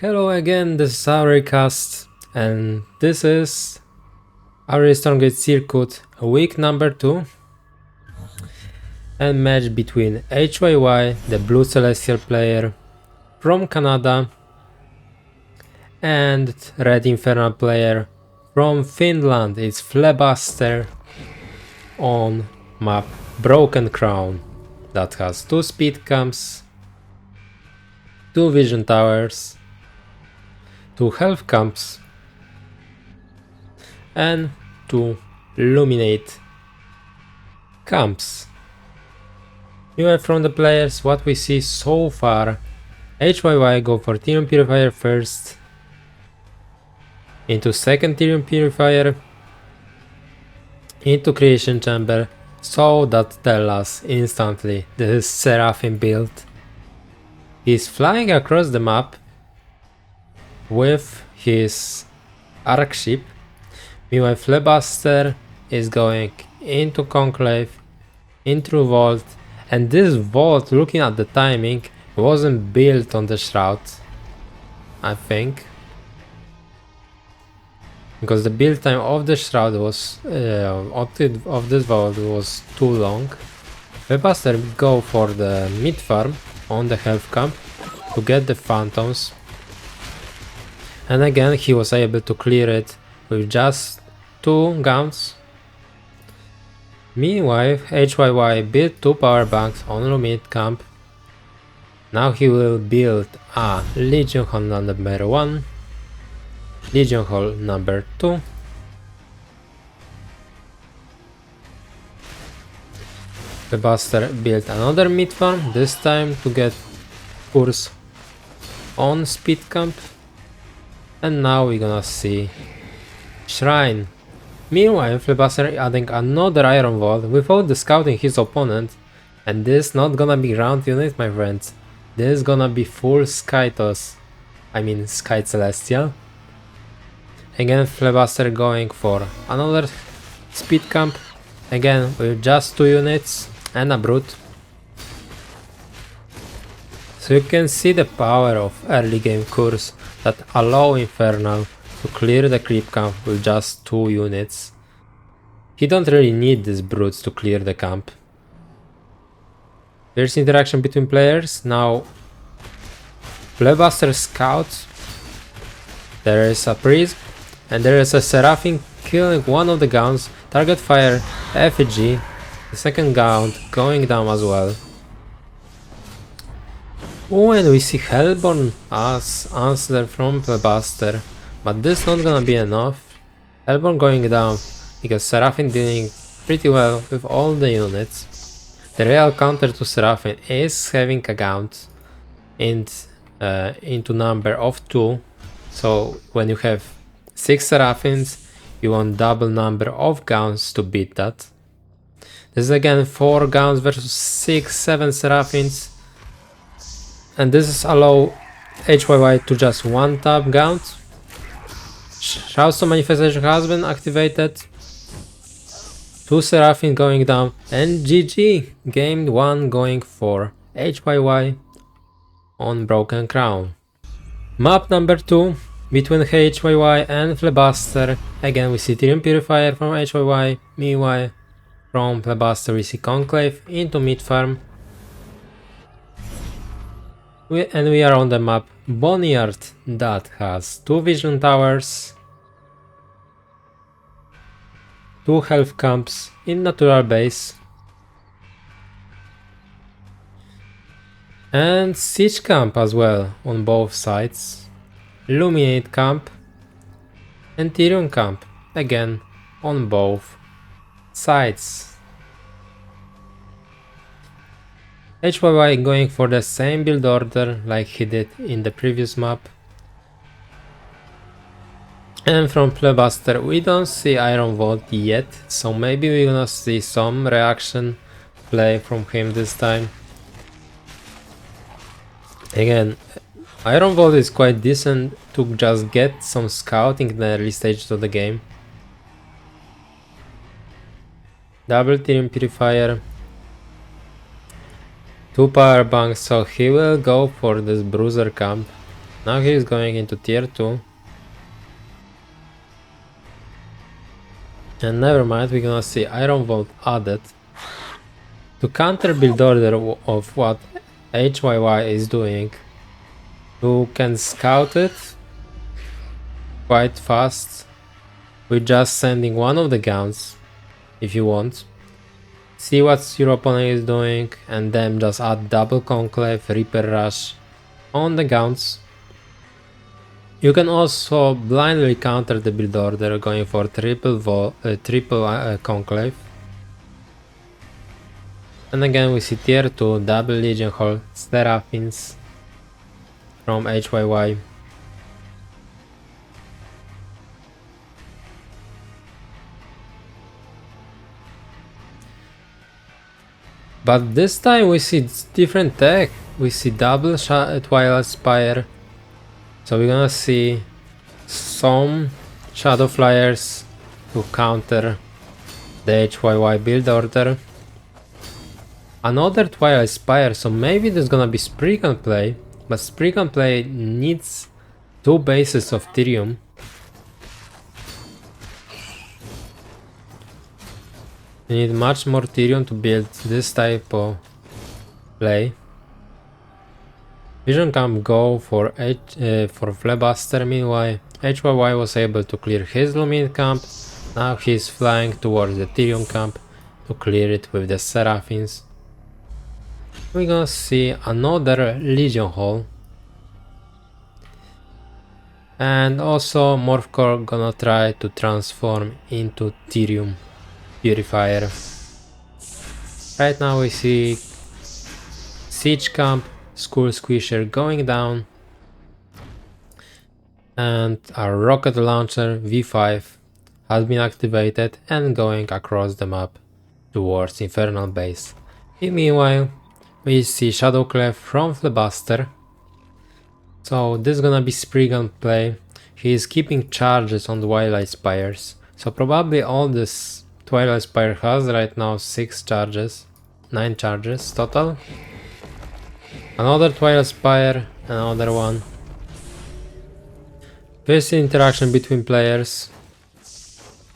Hello again, this is AureilCasts, and this is Aureil Stormgate Circuit, week number 2, and match between HYY, the Blue Celestial player from Canada, and Red Infernal player from Finland. It's PhleBuster on map Broken Crown that has 2 speed camps, 2 vision towers, 2 health camps, and 2 illuminate camps. Anyway, from the players, what we see so far, HYY go for Therium Purifier first, into second Therium Purifier, into Creation Chamber, so that tells us instantly this is Seraphim build. He's flying across the map with his arc ship. Meanwhile, PhleBuster is going into Conclave, into Vault, and this Vault, looking at the timing, wasn't built on the Shroud, I think. Because the build time of the Shroud was, of this Vault was too long. PhleBuster go for the mid farm on the health camp to get the Phantoms. And again, he was able to clear it with just 2 guns. Meanwhile, HYY built 2 power banks on mid camp. Now he will build a Legion Hall number 1, Legion Hall number 2, PhleBuster built another mid farm, this time to get Curse on speed camp. And now we're gonna see Shrine. Meanwhile, PhleBuster adding another Iron Wall without scouting his opponent, and this not gonna be ground unit, my friends. This is gonna be full Skytos. I mean Sky Celestial. Again, PhleBuster going for another speed camp, again with just 2 units and a Brute. So you can see the power of early game Curse that allow Infernal to clear the creep camp with just 2 units. He don't really need these Brutes to clear the camp. There's interaction between players. Now PhleBuster scouts. There is a Prism and there is a Seraphim killing one of the guns. Target fire effigy. The second gun going down as well. Oh, and we see Hellborn as answer from PhleBuster, but this not gonna be enough. Hellborn going down because Seraphim doing pretty well with all the units. The real counter to Seraphim is having a count into number of 2. So when you have 6 Seraphims, you want double number of guns to beat that. This is again 4 guns versus 6, 7 Seraphims. And this is allow HYY to just 1 tap count. Shouts of Manifestation has been activated. 2 Seraphim going down, and GG! Game 1 going for HYY on Broken Crown. Map number 2 between HYY and PhleBuster. Again, we see Therium Purifier from HYY. Meanwhile, from PhleBuster we see Conclave into mid farm. And we are on the map Boneyard that has 2 vision towers, 2 health camps in natural base, and siege camp as well on both sides, illuminate camp and Therium camp again on both sides. HYY going for the same build order like he did in the previous map. And from PhleBuster we don't see Iron Vault yet, so maybe we're gonna see some reaction play from him this time. Again, Iron Vault is quite decent to just get some scouting in the early stages of the game. Double Therium Purifier, 2 power banks, so he will go for this Bruiser camp. Now he is going into tier 2. And never mind, we're gonna see Iron Vault added. To counter build order of what HYY is doing, you can scout it quite fast with just sending one of the gowns if you want. See what your opponent is doing and then just add double conclave, Reaper Rush on the gowns. You can also blindly counter the build order going for triple conclave. And again we see tier 2 double Legion Hall Seraphins from HYY. But this time we see different tech. We see double Twilight Spire. So we're gonna see some Shadow Flyers to counter the HYY build order. Another Twilight Spire, so maybe there's gonna be Spree Gunplay, but Spree Gunplay needs 2 bases of Thirium. You need much more Thirium to build this type of play. Vision Camp go for PhleBuster, meanwhile HYY was able to clear his Lumine camp. Now he's flying towards the Thirium camp to clear it with the Seraphins. We're gonna see another Legion Hall. And also Morphcore gonna try to transform into Thirium Purifier. Right now we see Siege Camp, Skull Squisher going down, and our rocket launcher V5 has been activated and going across the map towards Infernal Base. Meanwhile, we see Shadowclef from PhleBuster. So this is gonna be Spree Gunplay. He is keeping charges on the Twilight Spires. So probably all this Twilight Spire has right now 6 charges, 9 charges total. Another Twilight Spire, another one. First interaction between players.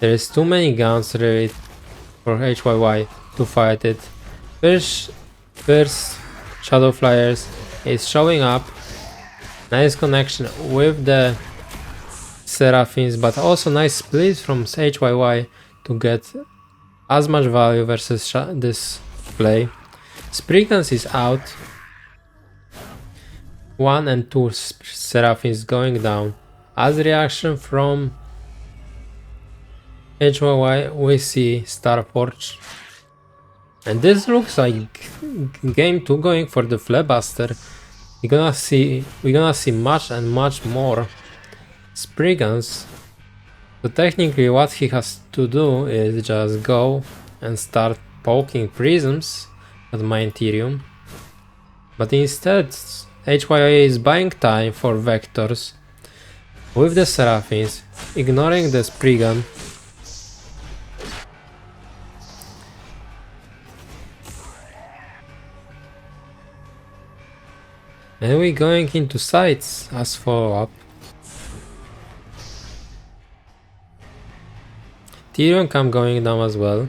There is too many guns really for HYY to fight it. First Shadow Flyers is showing up. Nice connection with the Seraphins, but also nice split from HYY to get as much value versus this play. Spree Guns is out. 1 and 2 Seraphins going down. As reaction from HYY, we see Starforge. And this looks like game 2 going for the PhleBuster. We're gonna see much and much more Spree Guns. So technically what he has to do is just go and start poking prisms at my Thirium. But instead HYA is buying time for vectors with the Seraphins, ignoring the Spree Gun. And we're going into sites as follow-up. Thirium Camp going down as well.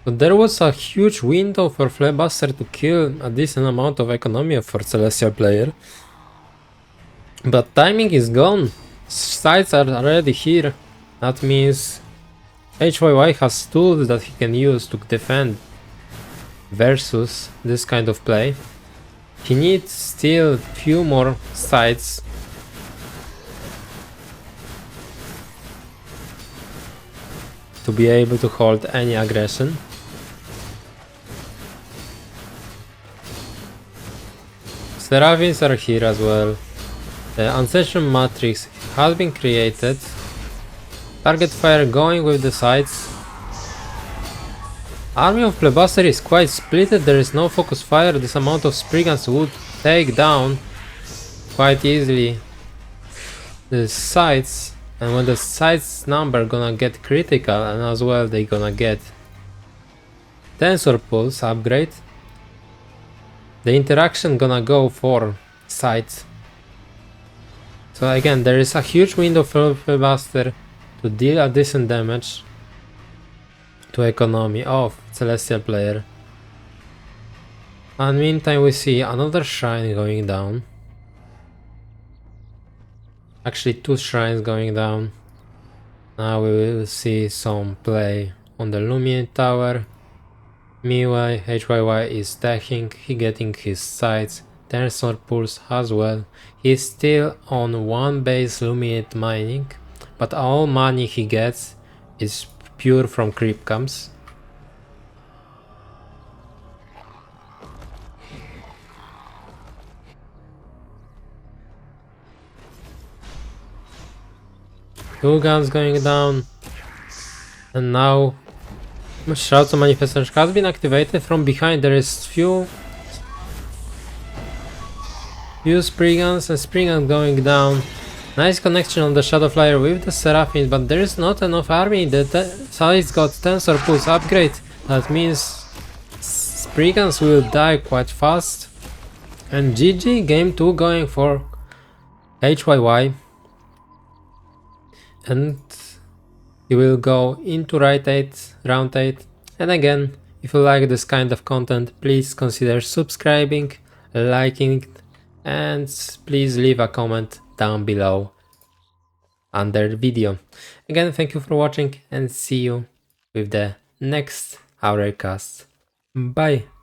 But there was a huge window for PhleBuster to kill a decent amount of economy for Celestial player. But timing is gone. Sites are already here. That means HYY has tools that he can use to defend versus this kind of play. He needs still few more sites. To be able to hold any aggression. Seraphins are here as well. The Ancestral Matrix has been created. Target fire going with the sides. Army of PhleBuster is quite splitted, there is no focus fire. This amount of Spree Guns would take down quite easily the sides. And when the sides number gonna get critical, and as well they gonna get Tensor Pulse upgrade, the interaction gonna go for sides. So again, there is a huge window for PhleBuster to deal a decent damage to economy of Celestial player. And meantime we see another shrine going down. Actually 2 shrines going down. Now we will see some play on the Lumion Tower. Meanwhile, HYY is stacking, he getting his sides, Tensor Pulse as well. He's still on 1 base Lumiate mining, but all money he gets is pure from creep camps. Two guns going down, and now Shrouds of Manifestation has been activated. From behind there is few spree guns and spree guns going down. Nice connection on the Shadow Flyer with the Seraphim, but there is not enough army. The side's got Tensor Pulse upgrade. That means spree guns will die quite fast. And GG, game 2 going for HYY. And you will go into round 8. And again, if you like this kind of content, please consider subscribing, liking, and please leave a comment down below under the video. Again, thank you for watching and see you with the next AureilCast. Bye!